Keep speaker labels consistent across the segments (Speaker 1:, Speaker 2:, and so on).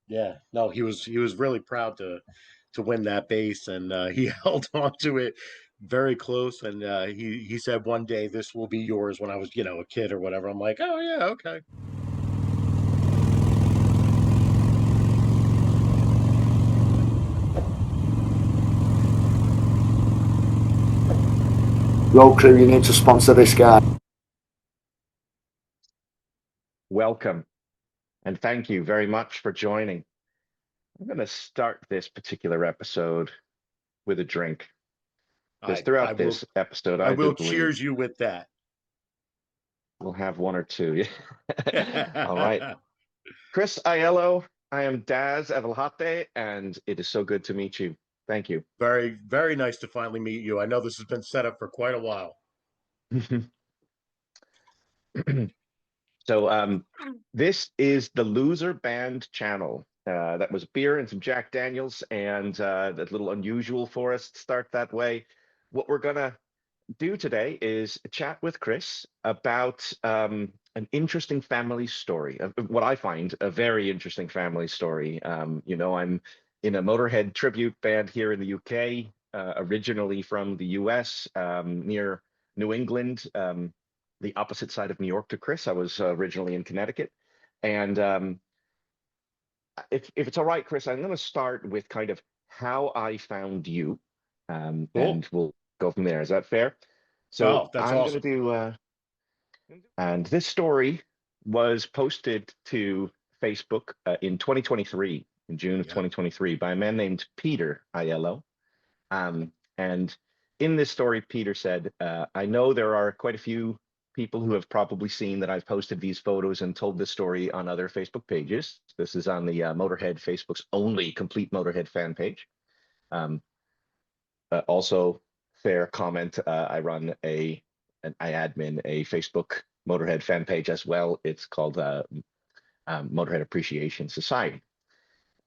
Speaker 1: Yeah, no, he was really proud to win that bass, and he held on to it very close. And he said one day this will be yours when I was a kid or whatever. I'm like, oh yeah, okay.
Speaker 2: Road crew, you need to sponsor this guy.
Speaker 3: Welcome and thank you very much for joining. I'm going to start this particular episode with a drink because
Speaker 1: I
Speaker 3: throughout
Speaker 1: will
Speaker 3: this episode,
Speaker 1: I
Speaker 3: I do
Speaker 1: will
Speaker 3: believe
Speaker 1: cheers you with that.
Speaker 3: we'll have one or two. All right. Chris Aiello, I am Daz Evelhate, and it is so good to meet you. Thank you.
Speaker 1: Very, very nice to finally meet you. I know this has been set up for quite a while.
Speaker 3: So this is the Loser Band channel. That was beer and some Jack Daniels, and that's a little unusual for us to start that way. What we're gonna do today is chat with Chris about an interesting family story. What I find a very interesting family story. I'm in a Motorhead tribute band here in the UK, originally from the US, near New England, the opposite side of New York to Chris. I was originally in Connecticut. And if it's all right, Chris, I'm going to start with kind of how I found you,
Speaker 1: Cool.
Speaker 3: and we'll go from there. Is that fair? So
Speaker 1: Oh, that's
Speaker 3: I'm going to
Speaker 1: awesome.
Speaker 3: do, and this story was posted to Facebook in 2023, in June of
Speaker 1: Yeah.
Speaker 3: 2023, by a man named Peter Aiello. And in this story, Peter said, I know there are quite a few people who have probably seen that I've posted these photos and told this story on other Facebook pages. This is on the Motorhead Facebook's only complete Motorhead fan page. Um, Also, fair comment. I run I admin a Facebook Motorhead fan page as well. It's called Motorhead Appreciation Society.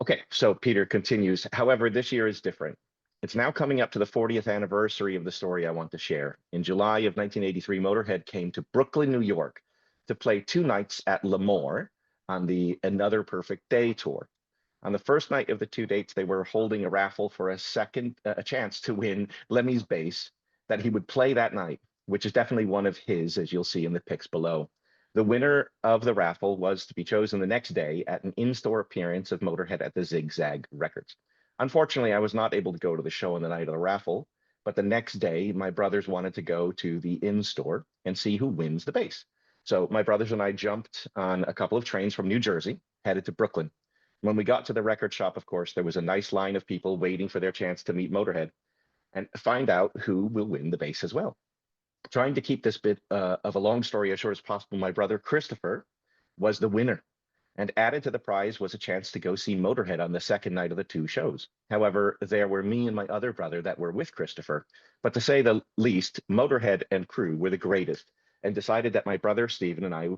Speaker 3: Okay, so Peter continues. However, this year is different. It's now coming up to the 40th anniversary of the story I want to share. In July of 1983, Motorhead came to Brooklyn, New York to play 2 nights at Lemoore on the Another Perfect Day tour. On the first night of the 2 dates, they were holding a raffle for a chance to win Lemmy's bass that he would play that night, which is definitely one of his, as you'll see in the pics below. The winner of the raffle was to be chosen the next day at an in-store appearance of Motorhead at the Zig Zag Records. Unfortunately, I was not able to go to the show on the night of the raffle, but the next day, my brothers wanted to go to the in-store and see who wins the bass. So my brothers and I jumped on a couple of trains from New Jersey, headed to Brooklyn. When we got to the record shop, of course, there was a nice line of people waiting for their chance to meet Motorhead and find out who will win the bass as well. Trying to keep this bit of a long story as short as possible, my brother Christopher was the winner. And added to the prize was a chance to go see Motorhead on the second night of the two shows. However, there were me and my other brother that were with Christopher. But to say the least, Motorhead and crew were the greatest, and decided that my brother Stephen and I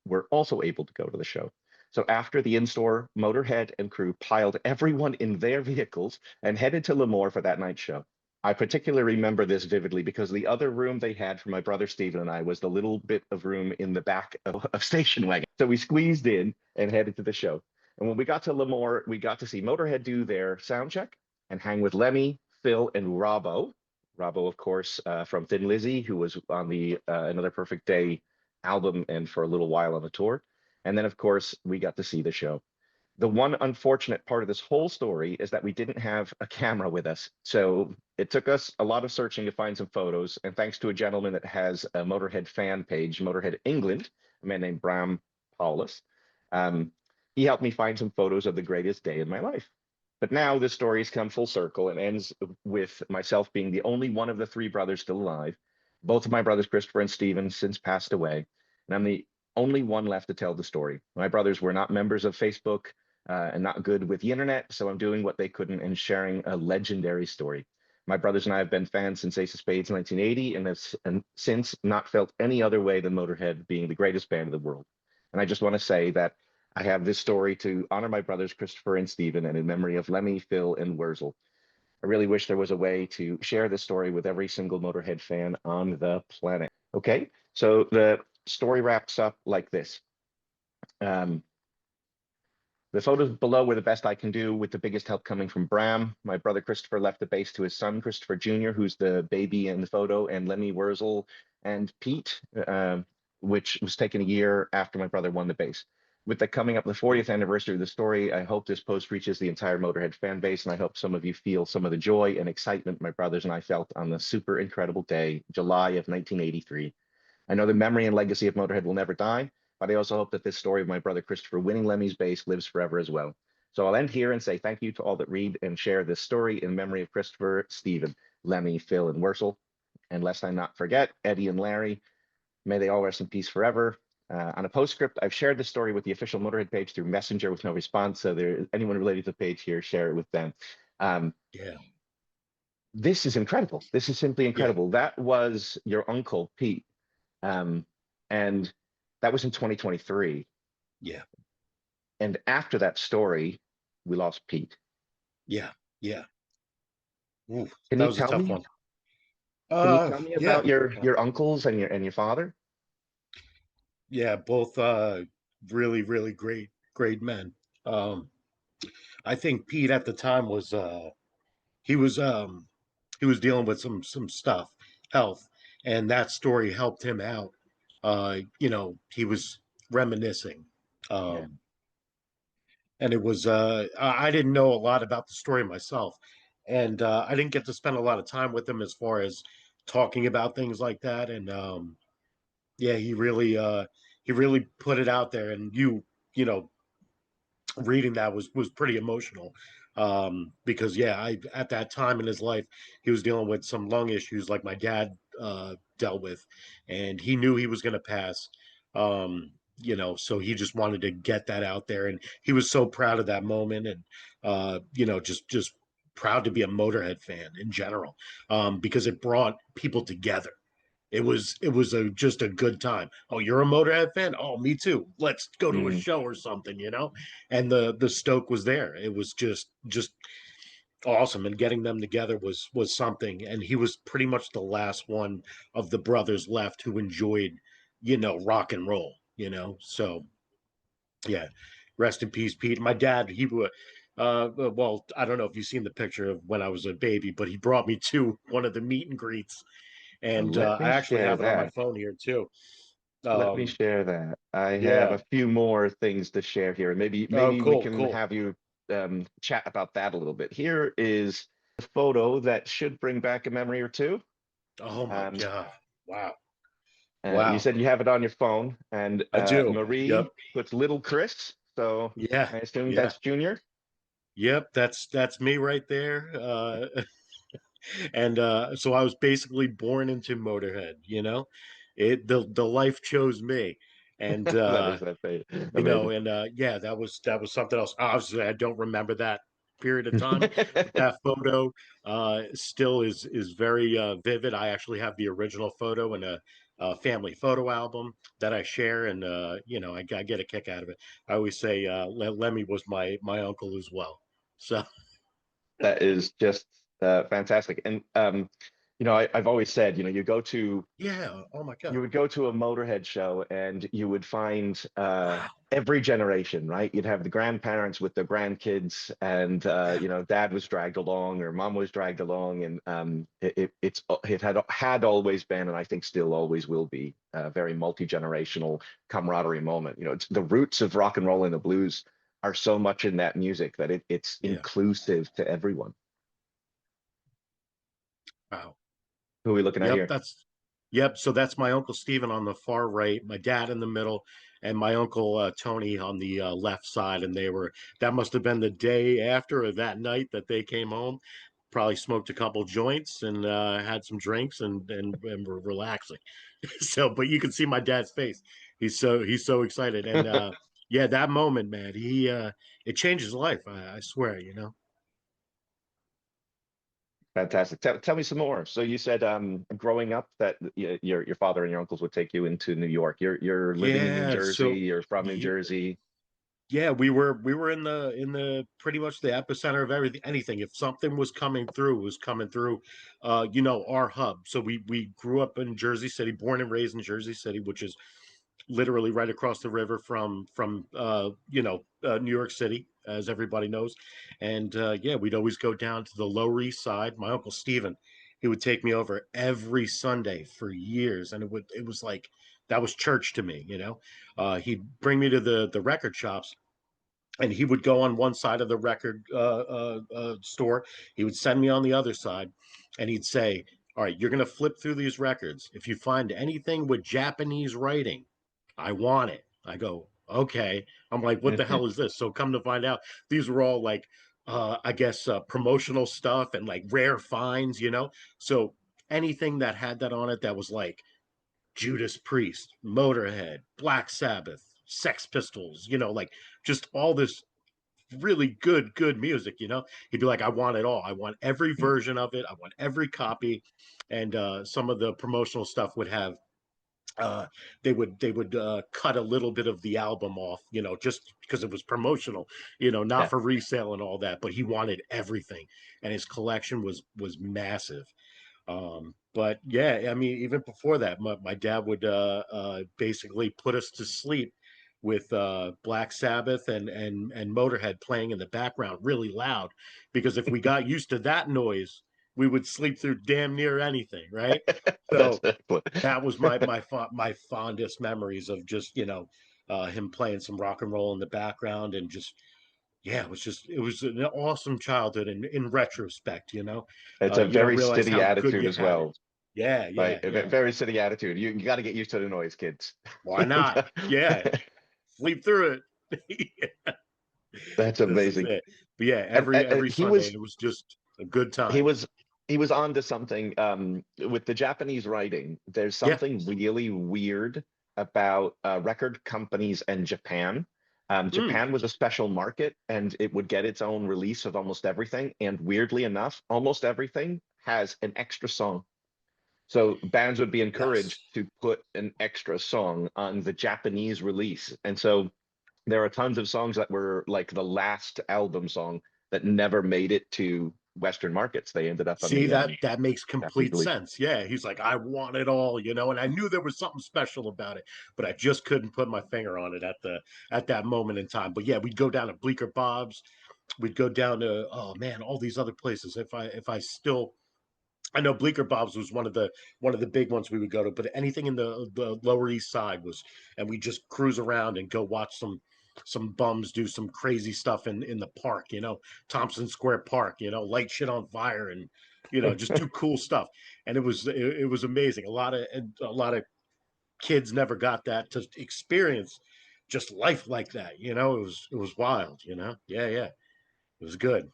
Speaker 3: were also able to go to the show. So after the in-store, Motorhead and crew piled everyone in their vehicles and headed to Lemoore for that night's show. I particularly remember this vividly because the other room they had for my brother Stephen and I was the little bit of room in the back of station wagon. So we squeezed in and headed to the show. And when we got to Lemoore, we got to see Motorhead do their sound check and hang with Lemmy, Phil, and Robbo. Robbo, of course, from Thin Lizzy, who was on the Another Perfect Day album and for a little while on the tour. And then, of course, we got to see the show. The one unfortunate part of this whole story is that we didn't have a camera with us. So it took us a lot of searching to find some photos. And thanks to a gentleman that has a Motorhead fan page, Motorhead England, a man named Bram Paulus, um, he helped me find some photos of the greatest day in my life. But now this story has come full circle and ends with myself being the only one of the three brothers still alive. Both of my brothers, Christopher and Stephen, since passed away. And I'm the only one left to tell the story. My brothers were not members of Facebook and not good with the internet, so I'm doing what they couldn't and sharing a legendary story. My brothers and I have been fans since Ace of Spades in 1980 and have since not felt any other way than Motorhead being the greatest band in the world. And I just want to say that I have this story to honor my brothers, Christopher and Stephen, and in memory of Lemmy, Phil, and Wurzel. I really wish there was a way to share this story with every single Motorhead fan on the planet. Okay, so the story wraps up like this. Um, The photos below were the best I can do, with the biggest help coming from Bram. My brother Christopher left the bass to his son, Christopher Jr., who's the baby in the photo, and Lemmy Wurzel and Pete, which was taken a year after my brother won the bass. With the coming up the 40th anniversary of the story, I hope this post reaches the entire Motorhead fan base, and I hope some of you feel some of the joy and excitement my brothers and I felt on the super incredible day, July of 1983. I know the memory and legacy of Motorhead will never die, but I also hope that this story of my brother Christopher winning Lemmy's bass lives forever as well. So I'll end here and say thank you to all that read and share this story in memory of Christopher, Stephen, Lemmy, Phil, and Wurzel. And lest I not forget, Eddie and Larry, may they all rest in peace forever. On a postscript, I've shared this story with the official Motorhead page through Messenger with no response. So anyone related to the page here, share it with them.
Speaker 1: Yeah.
Speaker 3: This is incredible. This is simply
Speaker 1: Yeah.
Speaker 3: incredible. That was your uncle, Pete. And that was in 2023.
Speaker 1: Yeah.
Speaker 3: And after that story, we lost Pete.
Speaker 1: Yeah. Yeah. Ooh,
Speaker 3: Can
Speaker 1: that
Speaker 3: you
Speaker 1: was a
Speaker 3: tell
Speaker 1: tough
Speaker 3: me?
Speaker 1: one.
Speaker 3: Can you tell me
Speaker 1: Yeah.
Speaker 3: about your uncles and your father?
Speaker 1: Yeah, both really, really great men. Um, I think Pete at the time was he was um he was dealing with some stuff, health, and that story helped him out. He was reminiscing.
Speaker 3: Yeah.
Speaker 1: Um and it was I didn't know a lot about the story myself. And I didn't get to spend a lot of time with him as far as talking about things like that. And yeah, he really put it out there, and you know reading that was pretty emotional, because yeah, I at that time in his life he was dealing with some lung issues like my dad dealt with, and he knew he was going to pass. So he just wanted to get that out there, and he was so proud of that moment, and just proud to be a Motorhead fan in general, because it brought people together. It was just a good time. Oh, you're a Motorhead fan? Oh, me too. Let's go to a
Speaker 3: Mm.
Speaker 1: show or something. And the stoke was there. It was just awesome, and getting them together was something. And he was pretty much the last one of the brothers left who enjoyed, rock and roll. So yeah, rest in peace, Pete. My dad, he would. Well, I don't know if you've seen the picture of when I was a baby, but he brought me to one of the meet and greets, and
Speaker 3: Let
Speaker 1: I
Speaker 3: me
Speaker 1: actually
Speaker 3: share
Speaker 1: have it on my
Speaker 3: that.
Speaker 1: phone here too.
Speaker 3: Let me
Speaker 1: Um,
Speaker 3: share that. I have
Speaker 1: yeah.
Speaker 3: a few more things to share here, and maybe
Speaker 1: Oh,
Speaker 3: we
Speaker 1: cool,
Speaker 3: can
Speaker 1: cool.
Speaker 3: have you chat about that a little bit. Here is a photo that should bring back a memory or two.
Speaker 1: Oh my
Speaker 3: Um,
Speaker 1: God. Wow.
Speaker 3: you
Speaker 1: Wow.
Speaker 3: said you have it on your phone, and
Speaker 1: I do.
Speaker 3: Marie
Speaker 1: Yep.
Speaker 3: puts little Chris, so
Speaker 1: Yeah.
Speaker 3: I assume
Speaker 1: Yeah.
Speaker 3: that's Junior.
Speaker 1: Yep. That's me right there. And so I was basically born into Motorhead. The life chose me. And
Speaker 3: That is amazing.
Speaker 1: and yeah, that was something else. Obviously I don't remember that period of time, but that photo still is very vivid. I actually have the original photo in a family photo album that I share, and I get a kick out of it. I always say Lemmy was my uncle as well. So
Speaker 3: That is just fantastic. And I've always said,
Speaker 1: yeah, oh my God.
Speaker 3: you would go to a Motorhead show and you would find
Speaker 1: Wow.
Speaker 3: every generation, right? You'd have the grandparents with their grandkids, and
Speaker 1: Yeah.
Speaker 3: dad was dragged along or mom was dragged along, and it had always been, and I think still always will be, a very multi-generational camaraderie moment. It's the roots of rock and roll and the blues are so much in that music that it's
Speaker 1: Yeah.
Speaker 3: inclusive to everyone.
Speaker 1: Wow.
Speaker 3: Who are we looking at
Speaker 1: Yep,
Speaker 3: here?
Speaker 1: yep. So that's my uncle Stephen on the far right, my dad in the middle, and my uncle Tony on the left side. And that must have been the day after or that night that they came home. Probably smoked a couple joints and had some drinks and were relaxing. So, but you can see my dad's face. He's so excited. And yeah, that moment, man, it changed his life. I swear.
Speaker 3: Fantastic. Tell me some more. So you said growing up that your father and your uncles would take you into New York. You're living in New
Speaker 1: Yeah.
Speaker 3: Jersey.
Speaker 1: So.
Speaker 3: You're from New Jersey.
Speaker 1: Yeah, we were in the pretty much the epicenter of everything. Anything, if something was coming through, was coming through. Our hub. So we grew up in Jersey City, born and raised in Jersey City, which is literally right across the river from New York City, as everybody knows. And yeah, we'd always go down to the Lower East Side. My uncle Steven, he would take me over every Sunday for years, and it was like that was church to me, you know. He'd bring me to the record shops, and he would go on one side of the record store. He would send me on the other side, and he'd say, "All right, you're going to flip through these records. If you find anything with Japanese writing, I want it." I go, "Okay." I'm like, "What the hell is this?" So come to find out, these were all like, I guess, promotional stuff and like rare finds, you know. So anything that had that on it that was like Judas Priest, Motorhead, Black Sabbath, Sex Pistols, you know, like just all this really good music, you know. He'd be like, "I want it all. I want every version of it. I want every copy." And some of the promotional stuff would have uh they would cut a little bit of the album off, you know, just because it was promotional, you know, not
Speaker 3: Yeah.
Speaker 1: for resale and all that, but he wanted everything, and his collection was massive. But yeah, I mean, even before that, my dad would basically put us to sleep with Black Sabbath and Motorhead playing in the background really loud, because if we got used to that noise, we would sleep through damn near anything, right?
Speaker 3: That's
Speaker 1: So
Speaker 3: excellent.
Speaker 1: that was my fondest memories of just, you know, him playing some rock and roll in the background, and just yeah, it was an awesome childhood in retrospect, you know.
Speaker 3: It's a
Speaker 1: You don't
Speaker 3: very
Speaker 1: realize
Speaker 3: city
Speaker 1: how good
Speaker 3: attitude
Speaker 1: you
Speaker 3: as
Speaker 1: had it.
Speaker 3: well,
Speaker 1: Yeah,
Speaker 3: right?
Speaker 1: yeah,
Speaker 3: A
Speaker 1: yeah.
Speaker 3: very city attitude. You got to get used to the noise, kids.
Speaker 1: Why not? Yeah, sleep through it.
Speaker 3: That's
Speaker 1: This is
Speaker 3: amazing.
Speaker 1: it. But yeah,
Speaker 3: And
Speaker 1: every Sunday it was just a good
Speaker 3: he
Speaker 1: time.
Speaker 3: was he was on to something with the Japanese writing. There's
Speaker 1: Yeah.
Speaker 3: something really weird about record companies and Japan.
Speaker 1: Mm.
Speaker 3: Japan was a special market, and it would get its own release of almost everything. And weirdly enough, almost everything has an extra song. So bands would be encouraged
Speaker 1: Yes.
Speaker 3: to put an extra song on the Japanese release. And so there are tons of songs that were like the last album song that never made it to Western markets. They ended up on
Speaker 1: See,
Speaker 3: the
Speaker 1: that makes
Speaker 3: Japanese
Speaker 1: complete
Speaker 3: release.
Speaker 1: sense. Yeah, he's like, "I want it all," you know, and I knew there was something special about it, but I just couldn't put my finger on it at that moment in time. But yeah, we'd go down to Bleecker Bob's, we'd go down to, oh man, all these other places. If I still, I know Bleecker Bob's was one of the big ones we would go to, but anything in the Lower East Side was, and we just cruise around and go watch some bums do some crazy stuff in the park, you know, Thompson Square Park, you know, light shit on fire, and you know, just do cool stuff. And it was amazing. A lot of kids never got that to experience just life like that, you know. It was wild, you know. Yeah, yeah, it was good.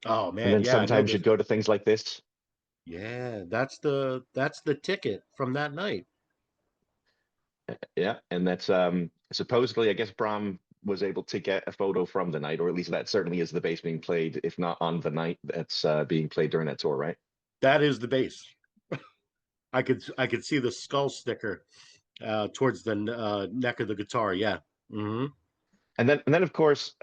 Speaker 1: Oh
Speaker 3: And
Speaker 1: man,
Speaker 3: then
Speaker 1: yeah, I know
Speaker 3: sometimes
Speaker 1: this.
Speaker 3: you'd go to things like this.
Speaker 1: Yeah, that's the ticket from that night.
Speaker 3: Yeah. And that's supposedly, I guess Bram was able to get a photo from the night, or at least that certainly is the bass being played, if not on the night that's being played during that tour, right?
Speaker 1: That is the base. I could see the skull sticker towards the neck of the guitar. Yeah. Hmm.
Speaker 3: And then of course,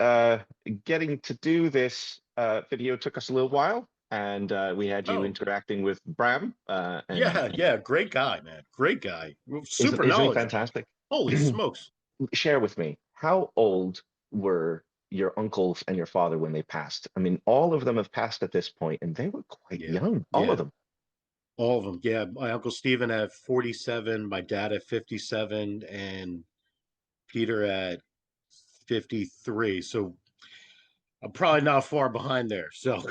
Speaker 3: getting to do this video took us a little while, and we had you
Speaker 1: Oh,
Speaker 3: interacting with Bram,
Speaker 1: yeah, yeah. Great guy, man. Great guy. Super
Speaker 3: isn't he
Speaker 1: knowledgeable.
Speaker 3: fantastic?
Speaker 1: Holy smokes.
Speaker 3: Share with me, how old were your uncles and your father when they passed? I mean, all of them have passed at this point, and they were quite
Speaker 1: Yeah,
Speaker 3: young, all of
Speaker 1: yeah.
Speaker 3: them.
Speaker 1: All of them. Yeah, my uncle Stephen at 47, my dad at 57, and Peter at 53. So I'm probably not far behind there. So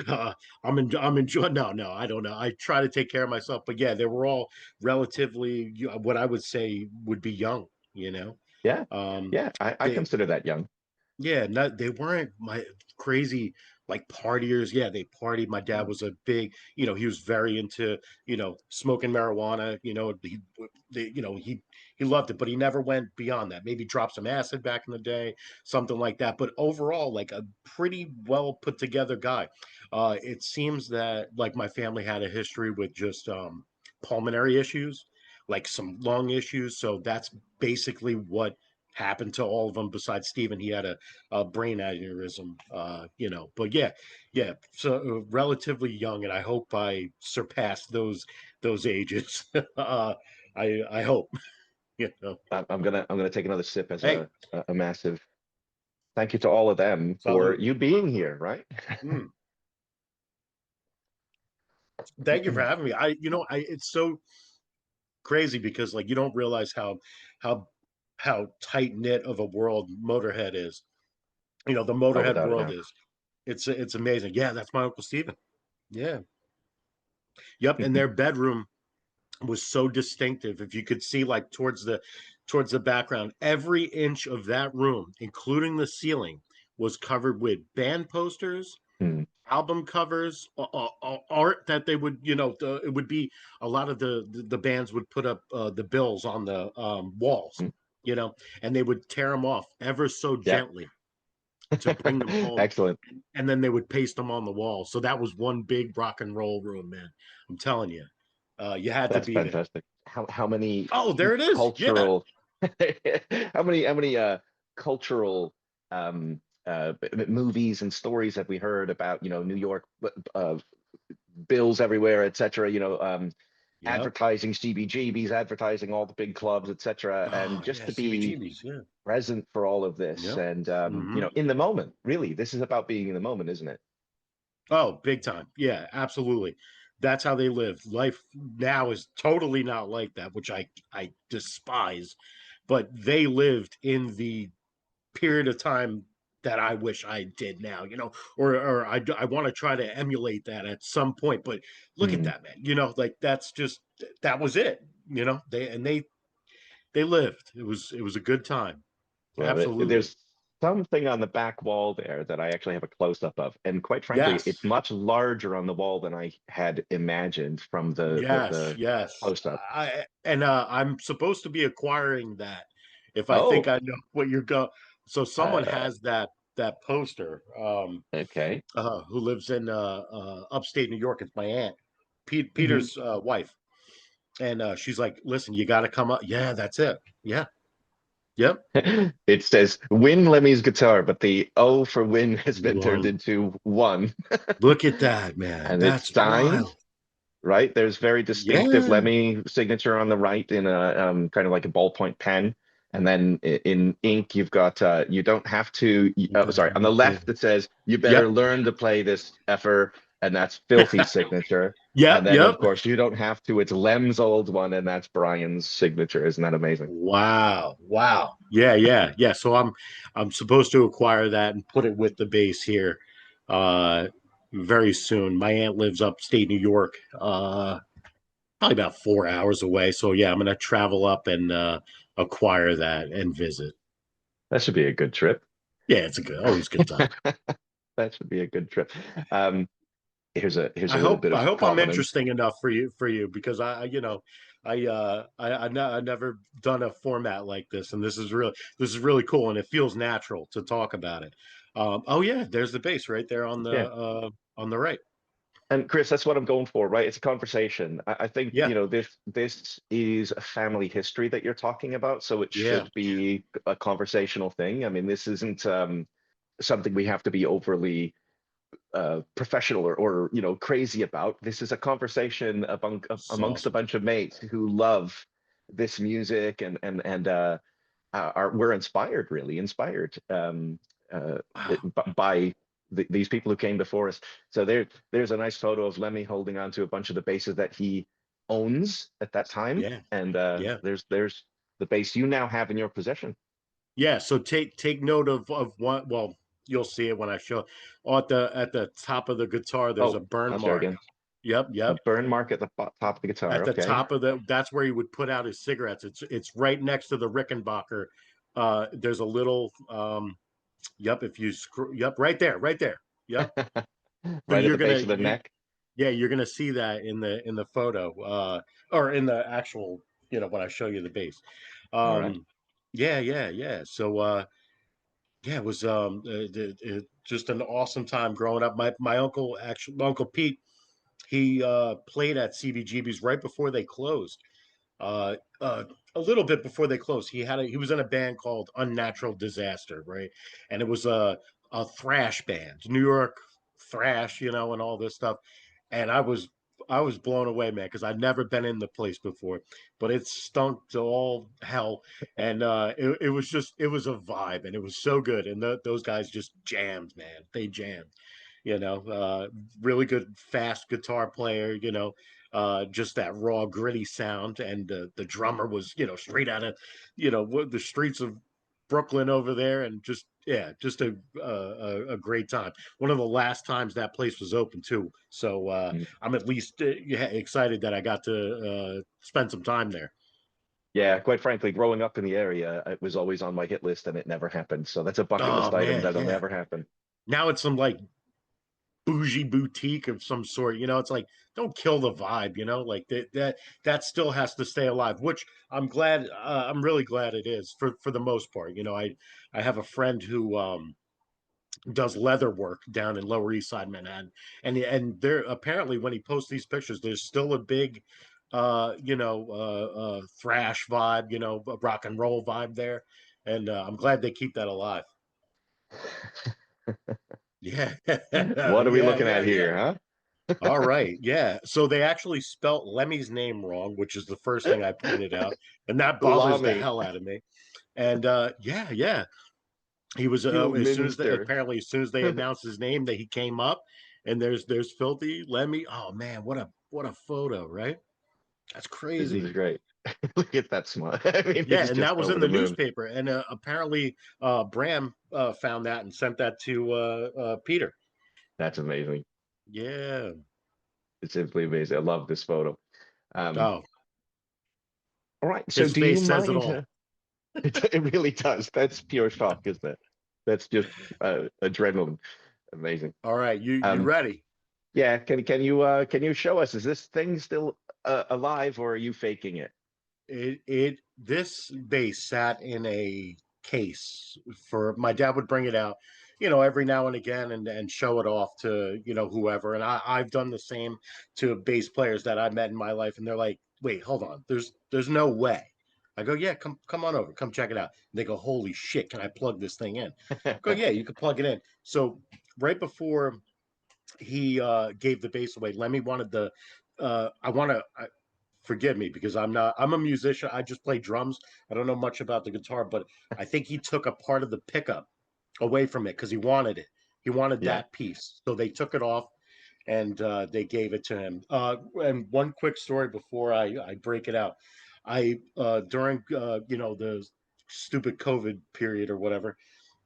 Speaker 1: I'm enjoying. No, no, I don't know. I try to take care of myself, but yeah, they were all relatively what I would say would be young. You know,
Speaker 3: Yeah,
Speaker 1: um,
Speaker 3: yeah, I
Speaker 1: they
Speaker 3: consider that young.
Speaker 1: yeah, not they weren't my crazy like partiers. Yeah, they partied. My dad was a big, you know, he was very into, you know, smoking marijuana. You know, he loved it, but he never went beyond that. Maybe dropped some acid back in the day, something like that. But overall, like a pretty well put together guy. It seems that like my family had a history with just pulmonary issues, like some lung issues. So that's basically what happened to all of them besides Steven. He had a brain aneurysm, you know. But yeah, yeah. So relatively young, and I hope I surpass those ages. I hope. You know.
Speaker 3: I'm gonna take another sip as
Speaker 1: Hey,
Speaker 3: a massive thank you to all of them for
Speaker 1: salute.
Speaker 3: you being here, right?
Speaker 1: Mm. Thank you for having me. It's so crazy because like you don't realize how how tight knit of a world Motorhead is. You know, the
Speaker 3: Oh,
Speaker 1: Motorhead
Speaker 3: without a
Speaker 1: world
Speaker 3: doubt.
Speaker 1: is. It's amazing. Yeah, that's my Uncle Steven. Yeah. Yep. And their bedroom was so distinctive. If you could see like towards the background, every inch of that room, including the ceiling, was covered with band posters,
Speaker 3: Mm,
Speaker 1: album covers, art that they would, it would be a lot of the bands would put up the bills on the walls,
Speaker 3: mm.
Speaker 1: you know, and they would tear them off ever so
Speaker 3: Yeah.
Speaker 1: gently to bring them home,
Speaker 3: Excellent.
Speaker 1: and then they would paste them on the wall. So that was one big rock and roll room, man. I'm telling you, you had to
Speaker 3: That's
Speaker 1: be there.
Speaker 3: fantastic. How many
Speaker 1: Oh, there it is. Yeah.
Speaker 3: cultural how many cultural um movies and stories have we heard about, New York, uh bills everywhere, etc.,
Speaker 1: Yep.
Speaker 3: advertising CBGBs, advertising all the big clubs, etc., and
Speaker 1: Oh,
Speaker 3: just
Speaker 1: yeah.
Speaker 3: to be
Speaker 1: CBGBs. Yeah.
Speaker 3: present for all of this
Speaker 1: Yep.
Speaker 3: and
Speaker 1: Hmm.
Speaker 3: in the moment. Really, this is about being in the moment, isn't it?
Speaker 1: Oh, big time. Yeah, absolutely. That's how they live. Life now is totally not like that, which I despise. But they lived in the period of time that I wish I did now, or I want to try to emulate that at some point. But look at
Speaker 3: Mm.
Speaker 1: that, man. Like that's just that was it. They lived. It was a good time.
Speaker 3: Well,
Speaker 1: Absolutely.
Speaker 3: there's something on the back wall there that I actually have a close up of, and quite frankly, it's
Speaker 1: Yes.
Speaker 3: much larger on the wall than I had imagined from
Speaker 1: Yes,
Speaker 3: the
Speaker 1: yes.
Speaker 3: close up.
Speaker 1: I'm supposed to be acquiring that if I think
Speaker 3: Oh,
Speaker 1: I know what you're going. So someone
Speaker 3: uh,
Speaker 1: has that poster
Speaker 3: okay.
Speaker 1: who lives in upstate New York. It's my aunt,
Speaker 3: Hmm.
Speaker 1: Peter's wife, and she's like, "Listen, you got to come up." Yeah, that's it. Yeah, yep.
Speaker 3: It says win Lemmy's guitar, but the O for win has been turned
Speaker 1: One.
Speaker 3: into one,
Speaker 1: Look at that, man.
Speaker 3: and it's
Speaker 1: That's
Speaker 3: signed.
Speaker 1: wild.
Speaker 3: Right, there's very distinctive
Speaker 1: Yeah.
Speaker 3: Lemmy signature on the right in a kind of like a ballpoint pen, and then in ink you've got you don't have to. Oh, sorry, on the left it says you better
Speaker 1: Yep.
Speaker 3: learn to play this effer, and that's Filthy signature. And
Speaker 1: Yep.
Speaker 3: then
Speaker 1: Yep.
Speaker 3: of course you don't have to. It's Lem's old one, and that's Brian's signature. Isn't that amazing?
Speaker 1: Wow. Wow. Yeah, yeah, yeah. So I'm supposed to acquire that and put it with the base here uh very soon. My aunt lives upstate New York, probably about 4 hours away. So yeah, I'm gonna travel up and acquire that and visit.
Speaker 3: That should be a good trip.
Speaker 1: Yeah, it's always a good time.
Speaker 3: That should be a good trip. Um, here's
Speaker 1: I
Speaker 3: a little
Speaker 1: hope
Speaker 3: bit
Speaker 1: I
Speaker 3: of
Speaker 1: hope I'm
Speaker 3: confidence.
Speaker 1: interesting enough for you because I never done a format like this, and this is really cool, and it feels natural to talk about it. Oh yeah, there's the bass right there
Speaker 3: Yeah.
Speaker 1: on the right.
Speaker 3: And Chris, that's what I'm going for, right? It's a conversation. I think,
Speaker 1: Yeah,
Speaker 3: this is a family history that you're talking about, so it
Speaker 1: yeah.
Speaker 3: should be a conversational thing. I mean, this isn't something we have to be overly professional or crazy about. This is a conversation
Speaker 1: It's
Speaker 3: amongst a
Speaker 1: awesome.
Speaker 3: bunch of mates who love this music and are we're inspired, really inspired
Speaker 1: Wow.
Speaker 3: by these people who came before us. So there's a nice photo of Lemmy holding on to a bunch of the bases that he owns at that time,
Speaker 1: Yeah,
Speaker 3: and
Speaker 1: yeah,
Speaker 3: there's the base you now have in your possession.
Speaker 1: yeah. So take note of what. Well, you'll see it when I show. At the top of the guitar, there's a
Speaker 3: Oh,
Speaker 1: burn
Speaker 3: I'll share
Speaker 1: mark.
Speaker 3: again.
Speaker 1: Yep,
Speaker 3: A
Speaker 1: yep.
Speaker 3: burn mark at the top of the guitar.
Speaker 1: At the
Speaker 3: Okay.
Speaker 1: top of that's where he would put out his cigarettes. It's right next to the Rickenbacker. There's a little yep, if you screw yep, right there. Yep. So
Speaker 3: Right at the base of the neck.
Speaker 1: yeah, you're gonna see that in the photo, or in the actual, when I show you the base.
Speaker 3: All right.
Speaker 1: Yeah, yeah, yeah. So yeah, it was just an awesome time growing up. My uncle Pete, he played at CBGB's right before they closed. Uh, uh, a little bit before they closed, he was in a band called Unnatural Disaster, right? And it was a thrash band, New York thrash, and all this stuff. And I was blown away, man, because I'd never been in the place before, but it stunk to all hell, and it was just it was a vibe, and it was so good, and those guys just jammed, man. They jammed, you know. Really good fast guitar player, you know. Just that raw, gritty sound, and the drummer was, you know, straight out of, you know, the streets of Brooklyn over there, and just yeah, just a great time. One of the last times that place was open too, so
Speaker 3: Mm.
Speaker 1: I'm at least yeah, excited that I got to spend some time there.
Speaker 3: Yeah, quite frankly, growing up in the area, it was always on my hit list and it never happened. So that's a bucket
Speaker 1: Oh
Speaker 3: list item
Speaker 1: man,
Speaker 3: that'll
Speaker 1: yeah.
Speaker 3: never happen.
Speaker 1: Now it's some like bougie boutique of some sort. You know, it's like don't kill the vibe. You know, like that still has to stay alive. Which I'm glad. I'm really glad it is for the most part. You know, I have a friend who does leather work down in Lower East Side Manhattan, and there apparently when he posts these pictures, there's still a big, thrash vibe, you know, rock and roll vibe there, and I'm glad they keep that alive. Yeah,
Speaker 3: What are we
Speaker 1: yeah,
Speaker 3: looking
Speaker 1: yeah,
Speaker 3: at
Speaker 1: yeah.
Speaker 3: here, huh?
Speaker 1: All right, yeah. So they actually spelt Lemmy's name wrong, which is the first thing I pointed out, and that bothers the
Speaker 3: Salami,
Speaker 1: hell out of me. And yeah, yeah. He was as soon as
Speaker 3: Kilminster.
Speaker 1: apparently as soon as they announced his name that he came up, and there's filthy Lemmy. Oh man, what a photo, right? That's
Speaker 3: This
Speaker 1: crazy.
Speaker 3: is great. Look at that smile. I mean,
Speaker 1: Yeah,
Speaker 3: he's
Speaker 1: and that
Speaker 3: just
Speaker 1: was
Speaker 3: over
Speaker 1: in
Speaker 3: the
Speaker 1: the
Speaker 3: moon.
Speaker 1: newspaper, and apparently Bram found that and sent that to Peter.
Speaker 3: That's amazing.
Speaker 1: Yeah.
Speaker 3: It's simply amazing. I love this photo. Um,
Speaker 1: Oh,
Speaker 3: all right. So
Speaker 1: his
Speaker 3: do you
Speaker 1: face says it
Speaker 3: mind?
Speaker 1: all.
Speaker 3: It really does. That's pure shock, isn't it? That's just adrenaline. Amazing.
Speaker 1: All right, you
Speaker 3: Um,
Speaker 1: ready?
Speaker 3: yeah. Can you show us? Is this thing still alive, or are you faking it?
Speaker 1: It this bass sat in a case for my dad would bring it out, you know, every now and again and show it off to, you know, whoever. And I've done the same to bass players that I met in my life, and they're like, wait, hold on, there's no way. I go, yeah, come on over, come check it out. And they go, holy shit, can I plug this thing in? I go, yeah, you can plug it in. So right before he gave the bass away, Lemmy wanted the I want to forgive me because I'm a musician. I just play drums. I don't know much about the guitar, but I think he took a part of the pickup away from it because he wanted it. He wanted
Speaker 3: Yeah.
Speaker 1: that piece. So they took it off and they gave it to him. And one quick story before I break it out. I during you know, the stupid COVID period or whatever,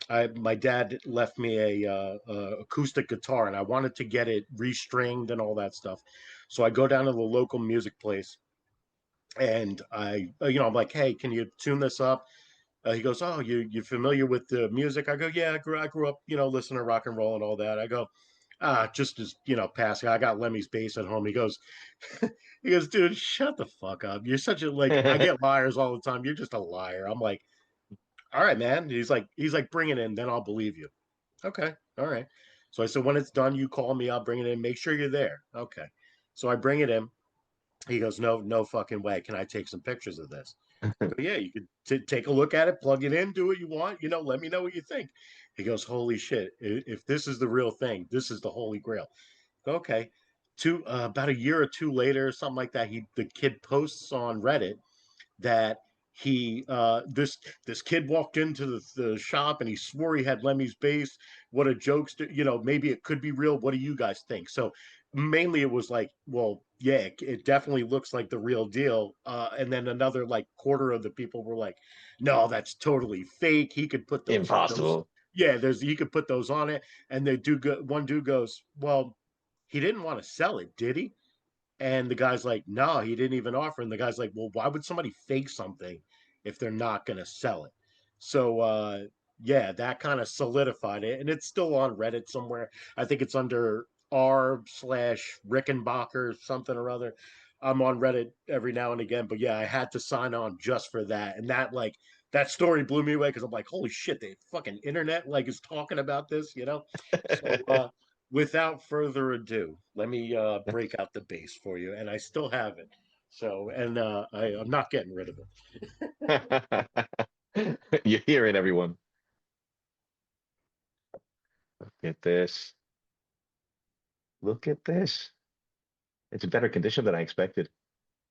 Speaker 1: I my dad left me a acoustic guitar, and I wanted to get it restringed and all that stuff. So I go down to the local music place, and you know, I'm like, hey, can you tune this up? He goes, oh, you familiar with the music? I go, yeah, I grew up, you know, listening to rock and roll and all that. I go, just as, you know, passing. I got Lemmy's bass at home. He goes, he goes, dude, shut the fuck up. You're such a like. I get liars all the time. You're just a liar. I'm like, all right, man. He's like, bring it in, then I'll believe you. Okay, all right. So I said, when it's done, you call me. I'll bring it in. Make sure you're there. Okay. So I bring it in. He goes, no fucking way. Can I take some pictures of this? I go, yeah, you could take a look at it, plug it in, do what you want. You know, let me know what you think. He goes, holy shit. If this is the real thing, this is the holy grail. Okay. About a year or two later, something like that, the kid posts on Reddit that this kid walked into the shop and he swore he had Lemmy's bass. What a jokester, you know, maybe it could be real. What do you guys think? So mainly it was like, well, yeah, it definitely looks like the real deal. And then another like quarter of the people were like, no, that's totally fake. He could put those
Speaker 3: Impossible.
Speaker 1: yeah, there's he could put those on it. And the dude one dude goes, well, he didn't want to sell it, did he? And the guy's like, no, he didn't even offer. And the guy's like, well, why would somebody fake something if they're not going to sell it? So, yeah, that kind of solidified it. And it's still on Reddit somewhere. I think it's under r/Rickenbacker, something or other. I'm on Reddit every now and again. But yeah, I had to sign on just for that. And that, like, that story blew me away because I'm like, holy shit, the fucking internet, like, is talking about this, you know? So, without further ado, let me break out the bass for you, and I still have it. So, and I'm not getting rid of it.
Speaker 3: You hear it, everyone. Look at this. Look at this. It's in better condition than I expected.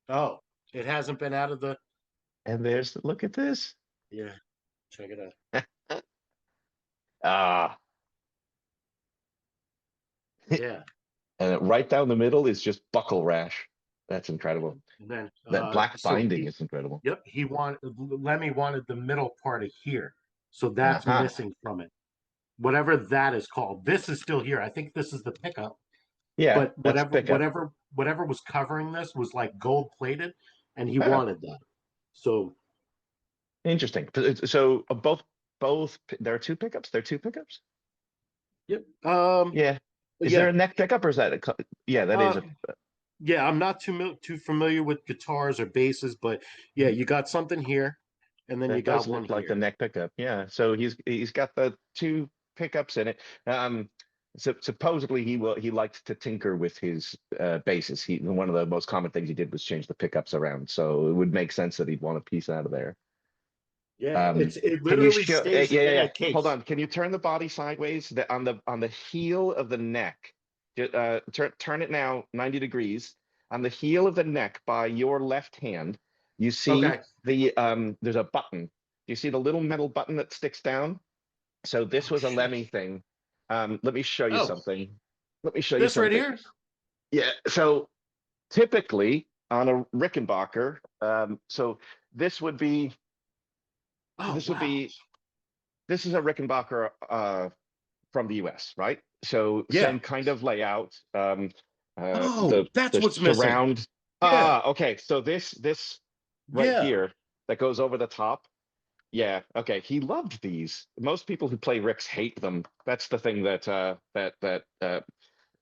Speaker 1: Oh, it hasn't been out of the.
Speaker 3: And look at this.
Speaker 1: Yeah, check it out.
Speaker 3: Ah,
Speaker 1: Yeah,
Speaker 3: and right down the middle is just buckle rash. That's incredible.
Speaker 1: and then
Speaker 3: That black
Speaker 1: so
Speaker 3: binding is incredible.
Speaker 1: yep, Lemmy wanted the middle part of here, so that's
Speaker 3: Uh-huh.
Speaker 1: missing from it. Whatever that is called. This is still here. I think this is the pickup,
Speaker 3: Yeah,
Speaker 1: but
Speaker 3: that's pickup.
Speaker 1: whatever was covering this was like gold plated, and he
Speaker 3: Huh.
Speaker 1: wanted that. So
Speaker 3: Interesting. So both there are two pickups. There are two pickups.
Speaker 1: yep.
Speaker 3: Yeah. Is there
Speaker 1: Yeah.
Speaker 3: a neck pickup or is that yeah, that is
Speaker 1: Uh,
Speaker 3: a
Speaker 1: yeah. I'm not too familiar with guitars or basses, but yeah, you got something here, and then you
Speaker 3: that does
Speaker 1: got one
Speaker 3: look like the
Speaker 1: here.
Speaker 3: neck pickup. Yeah. So he's got the two pickups in it. So supposedly he liked to tinker with his basses. One of the most common things he did was change the pickups around. So it would make sense that he'd want a piece out of there.
Speaker 1: Yeah, it
Speaker 3: Can you
Speaker 1: literally
Speaker 3: show?
Speaker 1: stays in
Speaker 3: Yeah.
Speaker 1: a
Speaker 3: Hold
Speaker 1: case.
Speaker 3: on. Can you turn the body sideways? On the heel of the neck. Turn it now 90 degrees. On the heel of the neck by your left hand, you see
Speaker 1: Okay.
Speaker 3: there's a button. You see the little metal button that sticks down? So this
Speaker 1: Oh
Speaker 3: was a
Speaker 1: shit.
Speaker 3: Lemmy thing. Let me show you
Speaker 1: Oh,
Speaker 3: something. Let me show you
Speaker 1: this right
Speaker 3: something.
Speaker 1: here.
Speaker 3: Yeah. So typically on a Rickenbacker, so this would be
Speaker 1: Oh
Speaker 3: this would
Speaker 1: wow.
Speaker 3: be this is a Rickenbacker from the US, right? So
Speaker 1: Yeah.
Speaker 3: same kind of layout.
Speaker 1: Oh, that's
Speaker 3: The
Speaker 1: what's missing.
Speaker 3: surround.
Speaker 1: Yeah.
Speaker 3: Okay. So this right
Speaker 1: Yeah.
Speaker 3: here that goes over the top. Yeah. Okay. He loved these. Most people who play Ricks hate them. That's the thing that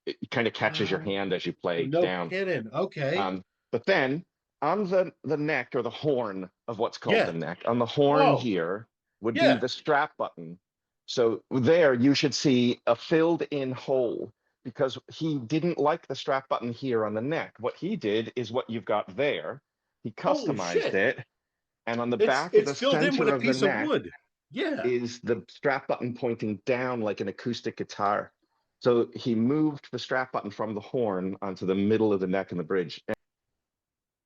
Speaker 3: it kind of catches your
Speaker 1: Oh,
Speaker 3: hand as you play
Speaker 1: no
Speaker 3: down.
Speaker 1: kidding. Okay.
Speaker 3: But then on the neck or the horn of what's called the
Speaker 1: Yeah.
Speaker 3: neck, on the horn
Speaker 1: Oh,
Speaker 3: here would be
Speaker 1: yeah.
Speaker 3: the strap button. So there you should see a filled in hole because he didn't like the strap button here on the neck. What he did is what you've got there. He
Speaker 1: Holy
Speaker 3: customized
Speaker 1: shit.
Speaker 3: it, and on the back of
Speaker 1: It's
Speaker 3: the
Speaker 1: filled in with
Speaker 3: center
Speaker 1: a
Speaker 3: of the
Speaker 1: piece of
Speaker 3: neck
Speaker 1: wood. Yeah.
Speaker 3: is the strap button pointing down like an acoustic guitar. So he moved the strap button from the horn onto the middle of the neck and the bridge.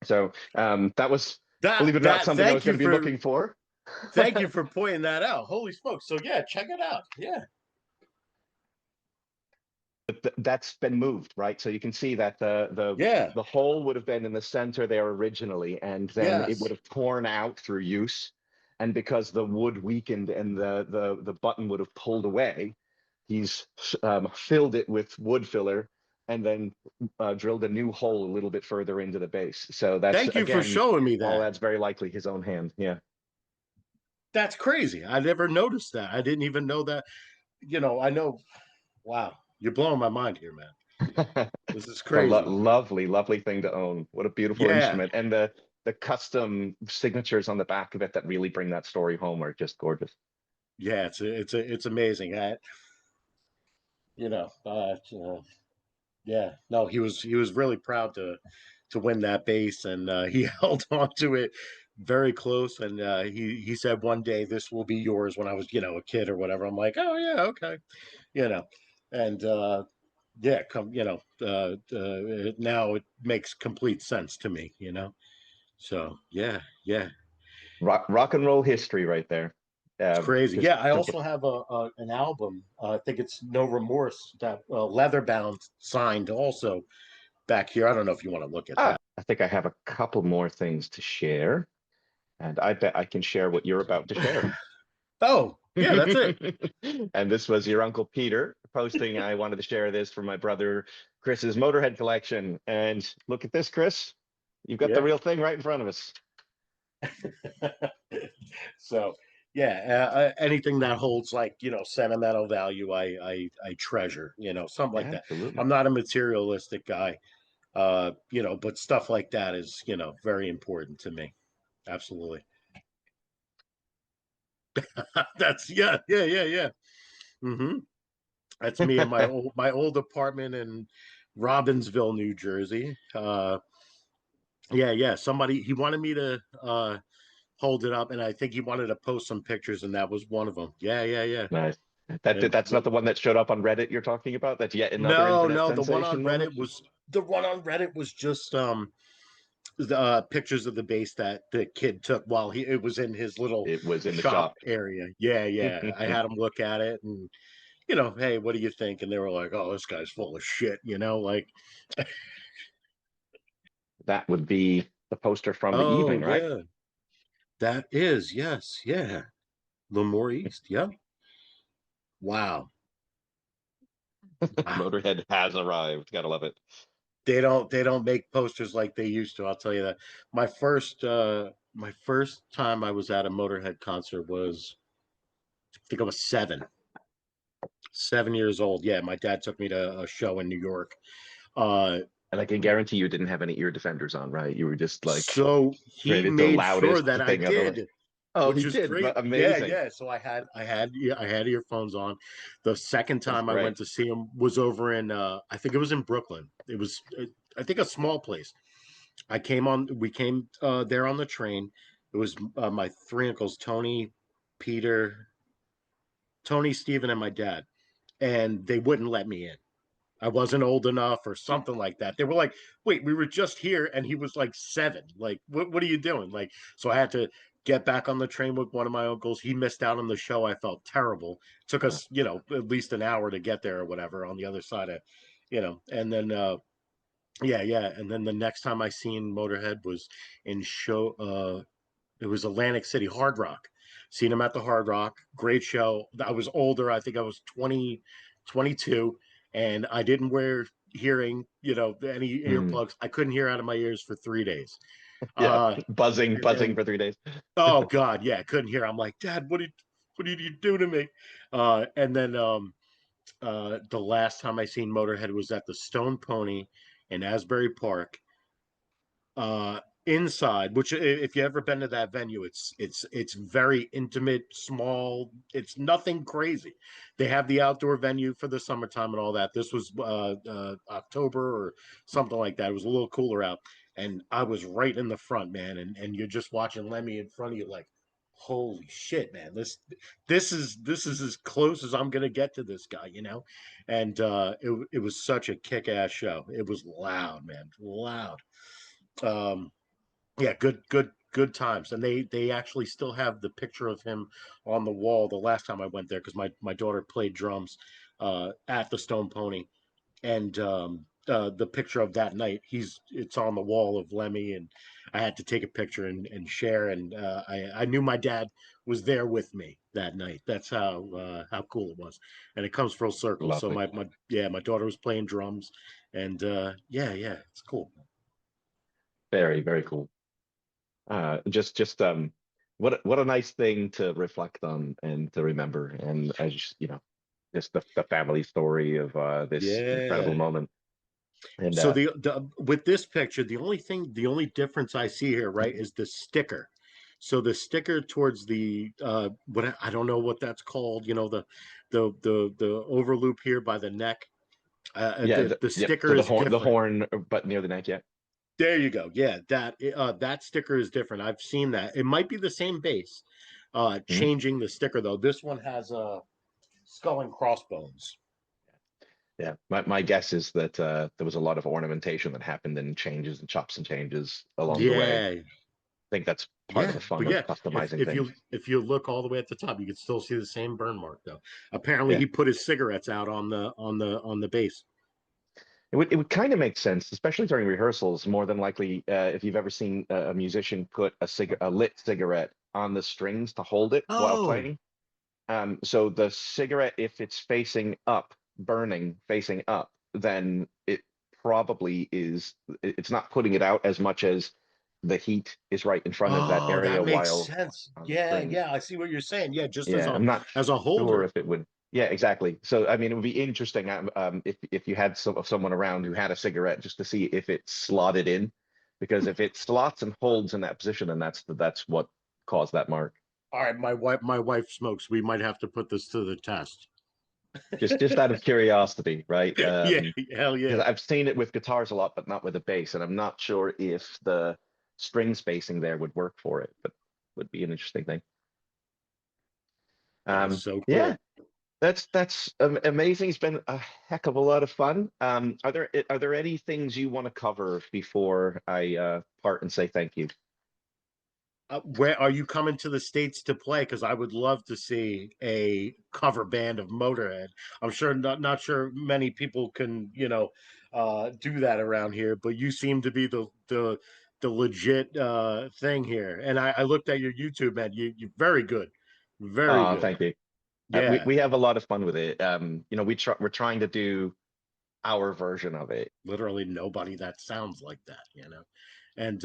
Speaker 3: So that was, believe it or not,
Speaker 1: That
Speaker 3: something I was going to be looking for.
Speaker 1: thank you for pointing that out. Holy smokes. So yeah, check it out. Yeah.
Speaker 3: That's been moved, right? So you can see that
Speaker 1: Yeah.
Speaker 3: the hole would have been in the center there originally, and then it would
Speaker 1: Yes.
Speaker 3: have torn out through use. And because the wood weakened and the button would have pulled away, he's filled it with wood filler and then drilled a new hole a little bit further into the base. So that's
Speaker 1: Thank you for
Speaker 3: again,
Speaker 1: showing me
Speaker 3: all
Speaker 1: that.
Speaker 3: that's very likely his own hand. Yeah.
Speaker 1: That's crazy. I never noticed that. I didn't even know that. I know. Wow. You're blowing my mind here, man. This is
Speaker 3: A
Speaker 1: crazy.
Speaker 3: lovely, lovely thing to own. What a beautiful
Speaker 1: Yeah.
Speaker 3: instrument. And the custom signatures on the back of it that really bring that story home are just gorgeous.
Speaker 1: Yeah. It's amazing. Yeah. No, he was really proud to win that bass, and he held on to it very close. And he said one day this will be yours when I was a kid or whatever. I'm like, oh yeah, okay, you know, and yeah, now it makes complete sense to me. So yeah,
Speaker 3: Rock and roll history right there.
Speaker 1: it's crazy.
Speaker 3: Just
Speaker 1: Yeah, I
Speaker 3: simple.
Speaker 1: also have an album. I think it's No Remorse, that leather bound, signed also back here. I don't know if you want to look at that.
Speaker 3: I think I have a couple more things to share, and I bet I can share what you're about to share.
Speaker 1: Oh, yeah, that's it.
Speaker 3: And this was your Uncle Peter posting. I wanted to share this for my brother Chris's Motorhead collection. And look at this, Chris. You've got the
Speaker 1: Yeah.
Speaker 3: real thing right in front of us.
Speaker 1: So, yeah, anything that holds like sentimental value, I treasure. Something like that.
Speaker 3: Absolutely.
Speaker 1: I'm not a materialistic guy, but stuff like that is very important to me. Absolutely. That's yeah. Hmm. That's me in my old apartment in Robbinsville, New Jersey. Yeah. Somebody he wanted me to hold it up, and I think he wanted to post some pictures, and that was one of them. Yeah.
Speaker 3: Nice. That's not the one that showed up on Reddit you're talking about? That's yet another
Speaker 1: No,
Speaker 3: internet
Speaker 1: no, the one on
Speaker 3: sensation moment?
Speaker 1: Reddit was just the pictures of the bass that the kid took while it was in his little
Speaker 3: It was in the
Speaker 1: shop
Speaker 3: shop.
Speaker 1: area. Yeah, yeah. I had him look at it and hey, what do you think? And they were like, "Oh, this guy's full of shit," like,
Speaker 3: That would be the poster from the
Speaker 1: "Oh,
Speaker 3: evening, right?
Speaker 1: yeah. That is, yes, yeah. Lemoore East. Yep. Wow. Wow.
Speaker 3: Motorhead has arrived. Gotta love it.
Speaker 1: They don't make posters like they used to, I'll tell you that. My first time I was at a Motorhead concert was, I think I was 7 years old. Yeah, my dad took me to a show in New York. Uh
Speaker 3: And I can guarantee you didn't have any ear defenders on, right? You were just like
Speaker 1: so he
Speaker 3: created the
Speaker 1: made sure
Speaker 3: loudest
Speaker 1: that I
Speaker 3: thing on the list.
Speaker 1: did,
Speaker 3: Oh, he
Speaker 1: which is
Speaker 3: did.
Speaker 1: great. Yeah,
Speaker 3: Amazing.
Speaker 1: yeah. So I had earphones on. The second
Speaker 3: That's
Speaker 1: time I
Speaker 3: great.
Speaker 1: went to see him was over in I think it was in Brooklyn. It was I think a small place. We came there on the train. It was my three uncles, Peter, Tony, Stephen, and my dad, and they wouldn't let me in. I wasn't old enough or something like that. They were like, wait, we were just here. And he was like 7. Like, what are you doing? Like, so I had to get back on the train with one of my uncles. He missed out on the show. I felt terrible. It took us, at least an hour to get there or whatever on the other side of, and then, yeah, yeah. And then the next time I seen Motorhead was in it was Atlantic City Hard Rock. Seen him at the Hard Rock. Great show. I was older. I think I was 20, 22, and I didn't wear any
Speaker 3: Mm,
Speaker 1: earplugs. I couldn't hear out of my ears for 3 days.
Speaker 3: yeah.
Speaker 1: Uh, and
Speaker 3: Buzzing
Speaker 1: then,
Speaker 3: for 3 days.
Speaker 1: oh God, yeah, I couldn't hear. I'm like, Dad, what did you do to me? And then the last time I seen Motorhead was at the Stone Pony in Asbury Park, inside, which if you ever been to that venue, it's very intimate, small. It's nothing crazy. They have the outdoor venue for the summertime and all that. This was October or something like that. It was a little cooler out, and I was right in the front, man, and you're just watching Lemmy in front of you, like, holy shit, man, this is as close as I'm gonna get to this guy. And it was such a kick-ass show. It was loud, man, loud. um yeah, good times. And they actually still have the picture of him on the wall the last time I went there, because my daughter played drums at the Stone Pony. And the picture of that night, it's on the wall of Lemmy, and I had to take a picture and share. And I knew my dad was there with me that night. That's how cool it was. And it comes full circle. So
Speaker 3: Lovely.
Speaker 1: my daughter was playing drums, and yeah, yeah, it's cool.
Speaker 3: Very, very cool. Just what a nice thing to reflect on and to remember. And as just the family story of this incredible
Speaker 1: Yeah.
Speaker 3: moment. And
Speaker 1: So the with this picture, the only difference I see here, right, is the sticker. So the sticker towards the what, I don't know what that's called. The overloop here by the neck.
Speaker 3: yeah,
Speaker 1: The
Speaker 3: yep.
Speaker 1: sticker
Speaker 3: So
Speaker 1: is
Speaker 3: the
Speaker 1: different.
Speaker 3: horn, but near the neck, yeah.
Speaker 1: There you go. Yeah, that sticker is different. I've seen that. It might be the same base.
Speaker 3: Mhm.
Speaker 1: Changing the sticker though. This one has skull and crossbones.
Speaker 3: Yeah, my guess is that there was a lot of ornamentation that happened and changes and chops and changes along the way. I
Speaker 1: Yeah,
Speaker 3: think that's part of
Speaker 1: yeah,
Speaker 3: the fun
Speaker 1: but
Speaker 3: of
Speaker 1: yeah,
Speaker 3: customizing
Speaker 1: if
Speaker 3: things.
Speaker 1: you look all the way at the top, you can still see the same burn mark though. Apparently,
Speaker 3: Yeah,
Speaker 1: he put his cigarettes out on the base.
Speaker 3: it would kind of make sense, especially during rehearsals. More than likely, if you've ever seen a musician put a lit cigarette on the strings to hold it while
Speaker 1: Oh,
Speaker 3: playing. So the cigarette, if it's facing up, burning facing up, then it probably is, it's not putting it out as much as the heat is right in front of that
Speaker 1: oh,
Speaker 3: area
Speaker 1: that makes
Speaker 3: while
Speaker 1: sense.
Speaker 3: on the
Speaker 1: Yeah,
Speaker 3: strings.
Speaker 1: yeah, I see what you're saying. Yeah, just as
Speaker 3: Yeah,
Speaker 1: a
Speaker 3: I'm not
Speaker 1: as a
Speaker 3: sure
Speaker 1: holder.
Speaker 3: if it would. Yeah, exactly. So I mean, it would be interesting if you had someone around who had a cigarette just to see if it slotted in, because if it slots and holds in that position, then that's what caused that mark.
Speaker 1: All right, my wife smokes. We might have to put this to the test.
Speaker 3: Just out of curiosity, right?
Speaker 1: Yeah, hell
Speaker 3: Because
Speaker 1: yeah.
Speaker 3: I've seen it with guitars a lot, but not with a bass, and I'm not sure if the string spacing there would work for it, but would be an interesting thing.
Speaker 1: That is so
Speaker 3: Yeah,
Speaker 1: cool.
Speaker 3: That's amazing. It's been a heck of a lot of fun. Are there any things you want to cover before I part and say thank you?
Speaker 1: Where are you coming to the States to play? Because I would love to see a cover band of Motorhead. I'm sure not sure many people can, do that around here, but you seem to be the legit thing here. And I looked at your YouTube, man. You're very good. Very good.
Speaker 3: Thank you.
Speaker 1: Yeah.
Speaker 3: We have a lot of fun with it. We're trying to do our version of it.
Speaker 1: Literally nobody that sounds like that. And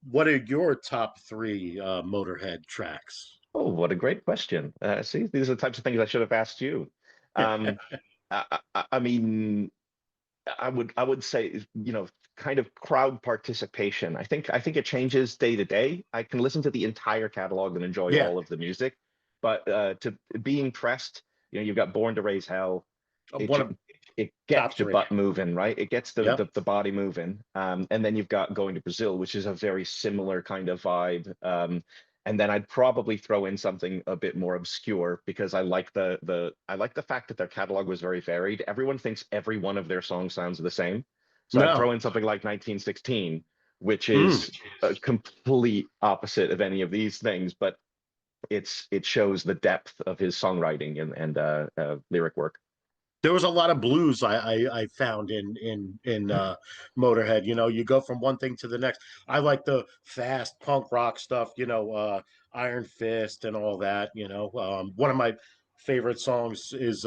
Speaker 1: what are your top three Motorhead tracks?
Speaker 3: Oh, what a great question. See, these are the types of things I should have asked you. Um, I mean, I would say, kind of crowd participation. I think it changes day to day. I can listen to the entire catalog and enjoy
Speaker 1: Yeah.
Speaker 3: all of the music, but to be impressed, you've got Born to Raise Hell. It
Speaker 1: One of
Speaker 3: it
Speaker 1: top
Speaker 3: gets your
Speaker 1: three.
Speaker 3: butt moving, right? It gets
Speaker 1: Yep.
Speaker 3: the body moving. And then you've got Going to Brazil, which is a very similar kind of vibe. And then I'd probably throw in something a bit more obscure because I like I like the fact that their catalog was very varied. Everyone thinks every one of their songs sounds the same. So I'd
Speaker 1: No.
Speaker 3: throw in something like 1916, which
Speaker 1: Mm.
Speaker 3: is a complete opposite of any of these things, but it shows the depth of his songwriting and lyric work.
Speaker 1: There was a lot of blues I found in Motorhead. You go from one thing to the next. I like the fast punk rock stuff. Iron Fist and all that. One of my favorite songs is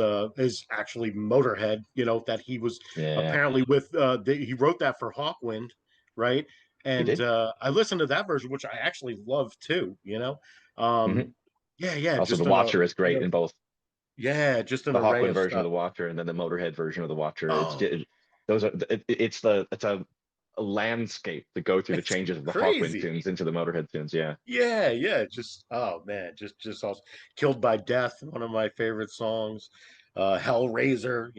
Speaker 1: actually Motorhead. That he was
Speaker 3: Yeah,
Speaker 1: apparently with. He wrote that for Hawkwind, right?
Speaker 3: he
Speaker 1: And
Speaker 3: did.
Speaker 1: I listened to that version, which I actually love too.
Speaker 3: Hmm.
Speaker 1: Yeah, yeah,
Speaker 3: Also, the
Speaker 1: just in a,
Speaker 3: Watcher is
Speaker 1: in
Speaker 3: great
Speaker 1: a
Speaker 3: in both
Speaker 1: yeah, just an
Speaker 3: the
Speaker 1: array
Speaker 3: Hawkwind
Speaker 1: of
Speaker 3: version of
Speaker 1: stuff.
Speaker 3: the Watcher and then the Motorhead version of the Watcher.
Speaker 1: Oh,
Speaker 3: Those are it's a landscape to go through the
Speaker 1: it's
Speaker 3: changes of the Hawkwind
Speaker 1: crazy.
Speaker 3: tunes into the Motorhead tunes. Yeah.
Speaker 1: Yeah, yeah. Just oh man, just awesome. Killed by Death, one of my favorite songs. Hellraiser,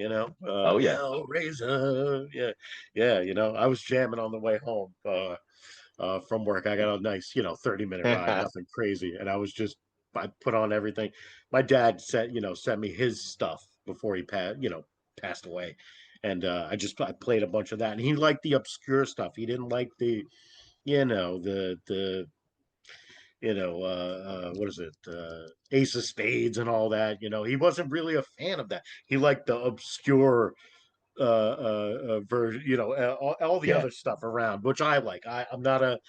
Speaker 3: Oh yeah.
Speaker 1: Hellraiser. Yeah, yeah. I was jamming on the way home from work. I got a nice, 30-minute ride, nothing crazy, and I put on everything. My dad sent me his stuff before he passed away, and I played a bunch of that, and he liked the obscure stuff. He didn't like the what is it, Ace of Spades and all that. He wasn't really a fan of that. He liked the obscure version, all the
Speaker 3: Yeah.
Speaker 1: other stuff around, which I like. I'm not a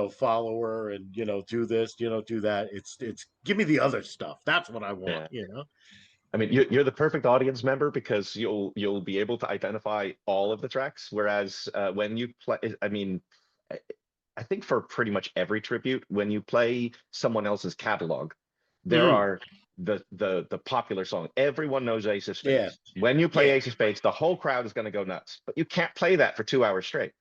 Speaker 1: follower and do this, do that. It's give me the other stuff. That's what I want.
Speaker 3: Yeah. I mean, you're the perfect audience member because you'll be able to identify all of the tracks. Whereas when you play, I mean, I I think for pretty much every tribute, when you play someone else's catalog, there
Speaker 1: Mm,
Speaker 3: are the popular song. Everyone knows Ace of
Speaker 1: yeah,
Speaker 3: Spades. When you play
Speaker 1: yeah.
Speaker 3: Ace of Spades, the whole crowd is going to go nuts. But you can't play that for 2 hours straight,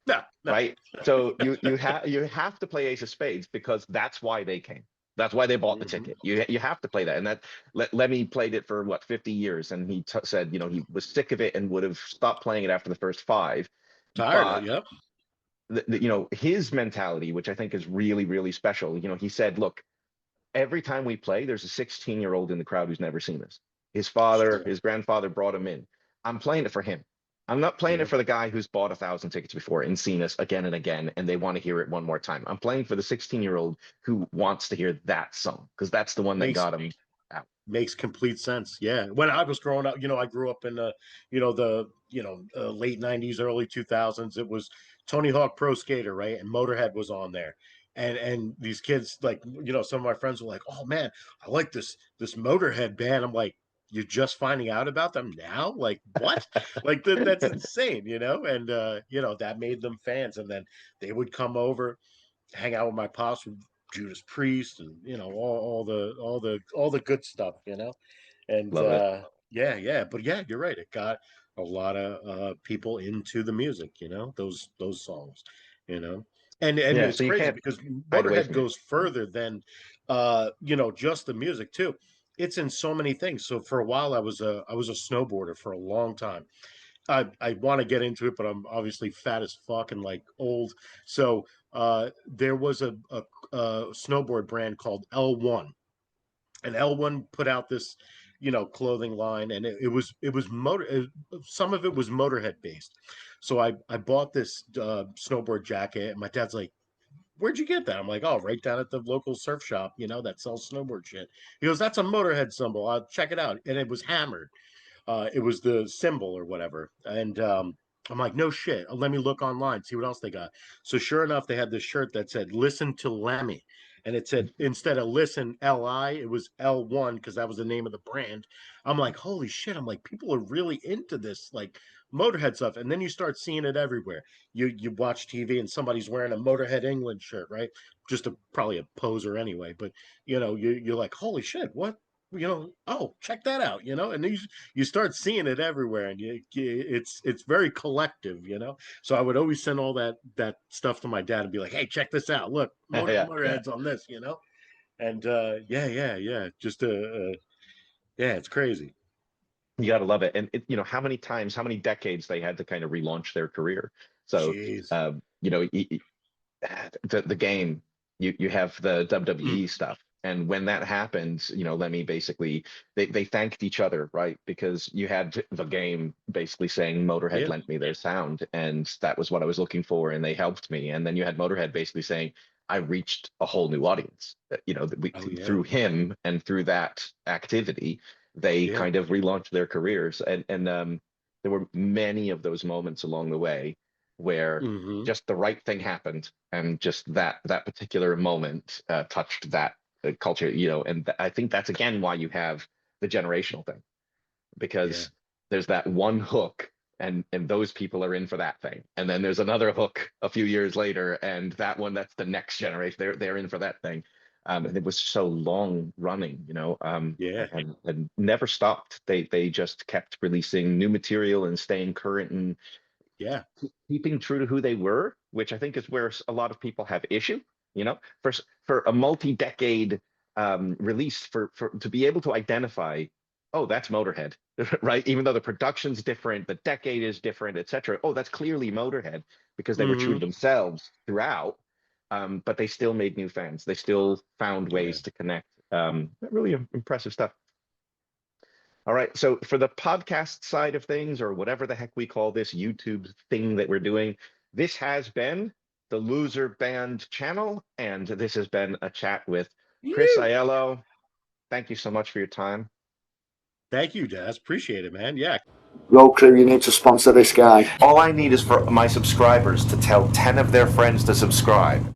Speaker 1: No, no.
Speaker 3: right? So you have to play Ace of Spades because that's why they came. That's why they bought the
Speaker 1: Mhm.
Speaker 3: ticket. You have to play that. And that Lemmy played it for what 50 years, and he said he was sick of it and would have stopped playing it after the first five.
Speaker 1: Tired of
Speaker 3: But
Speaker 1: yep.
Speaker 3: his mentality, which I think is really really special. He said, "Look, every time we play, there's a 16-year-old in the crowd who's never seen us. His father,
Speaker 1: Sure.
Speaker 3: his grandfather brought him in. I'm playing it for him. I'm not playing it
Speaker 1: Yep.
Speaker 3: for the guy who's bought 1,000 tickets before and seen us again and again, and they want to hear it one more time. I'm playing for the 16-year-old who wants to hear that song because that's the one that
Speaker 1: Makes
Speaker 3: got him out."
Speaker 1: Makes complete sense. Yeah. When I was growing up, I grew up in the late 90s, early 2000s. It was Tony Hawk Pro Skater, right? And Motorhead was on there. And these kids, like, some of my friends were like, "Oh man, I like this Motorhead band." I'm like, "You're just finding out about them now? Like what?" Like that's insane. And that made them fans. And then they would come over, hang out with my pops with Judas Priest and all the good stuff, and
Speaker 3: Love it.
Speaker 1: yeah, yeah, but yeah, you're right. It got a lot of people into the music, those songs, you know, and
Speaker 3: Yeah,
Speaker 1: it's
Speaker 3: so you
Speaker 1: crazy
Speaker 3: can't
Speaker 1: because
Speaker 3: hide away
Speaker 1: Motorhead
Speaker 3: from it.
Speaker 1: goes further than just the music too. It's in so many things. So for a while, I was a snowboarder for a long time. I want to get into it, but I'm obviously fat as fuck and like old. So there was a snowboard brand called L1, and L1 put out this clothing line, and it was some of it was Motorhead based. So I bought this snowboard jacket, and my dad's like, "Where'd you get that?" I'm like, "Oh, right down at the local surf shop, that sells snowboard shit." He goes, "That's a Motorhead symbol. I'll check it out." And it was hammered. It was the symbol or whatever. And I'm like, no shit. Let me look online, see what else they got. So sure enough, they had this shirt that said "Listen to Lemmy," and it said instead of "Listen Li," it was L1 because that was the name of the brand. I'm like, holy shit! I'm like, people are really into this like Motorhead stuff, and then you start seeing it everywhere. You watch TV and somebody's wearing a Motorhead England shirt, right? Just probably a poser anyway, but you're like, holy shit, what? Oh, check that out, and you start seeing it everywhere, and it's very collective. So I would always send all that stuff to my dad and be like, hey, check this out, look,
Speaker 3: Yeah, yeah.
Speaker 1: Motorhead's on this. And yeah, just yeah, it's crazy.
Speaker 3: You got to love it. And how many times, how many decades they had to kind of relaunch their career. So,
Speaker 1: Jeez.
Speaker 3: the game, you have the
Speaker 1: Mm.
Speaker 3: WWE stuff. And when that happened, Lemmy basically they thanked each other, right? Because you had the game basically saying Motorhead
Speaker 1: Yeah.
Speaker 3: lent me their sound, and that was what I was looking for, and they helped me. And then you had Motorhead basically saying, I reached a whole new audience.
Speaker 1: Oh yeah.
Speaker 3: Through him and through that activity, they
Speaker 1: Yeah.
Speaker 3: kind of relaunched their careers. And there were many of those moments along the way where
Speaker 1: Hmm.
Speaker 3: just the right thing happened, and just that particular moment touched that culture, and I think that's again why you have the generational thing,
Speaker 1: Yeah.
Speaker 3: because there's that one hook, and those people are in for that thing, and then there's another hook a few years later, and that's the next generation, they're in for that thing. And it was so long running,
Speaker 1: Yeah.
Speaker 3: and never stopped. They just kept releasing new material and staying current, and
Speaker 1: Yeah.
Speaker 3: keeping true to who they were, which I think is where a lot of people have issue. For a multi-decade release, for to be able to identify, oh, that's Motorhead, right? Even though the production's different, the decade is different, etc. Oh, that's clearly Motorhead, because they were true to
Speaker 1: Hmm.
Speaker 3: themselves throughout. But they still made new fans. They still found
Speaker 1: Yeah.
Speaker 3: ways to connect. Really impressive stuff. All right. So for the podcast side of things, or whatever the heck we call this YouTube thing that we're doing, this has been the Loser Band channel, and this has been a chat with Chris
Speaker 1: You.
Speaker 3: Aiello. Thank you so much for your time.
Speaker 1: Thank you, Daz. Appreciate it, man. Yeah.
Speaker 2: Road crew, you need to sponsor this guy.
Speaker 3: All I need is for my subscribers to tell 10 of their friends to subscribe.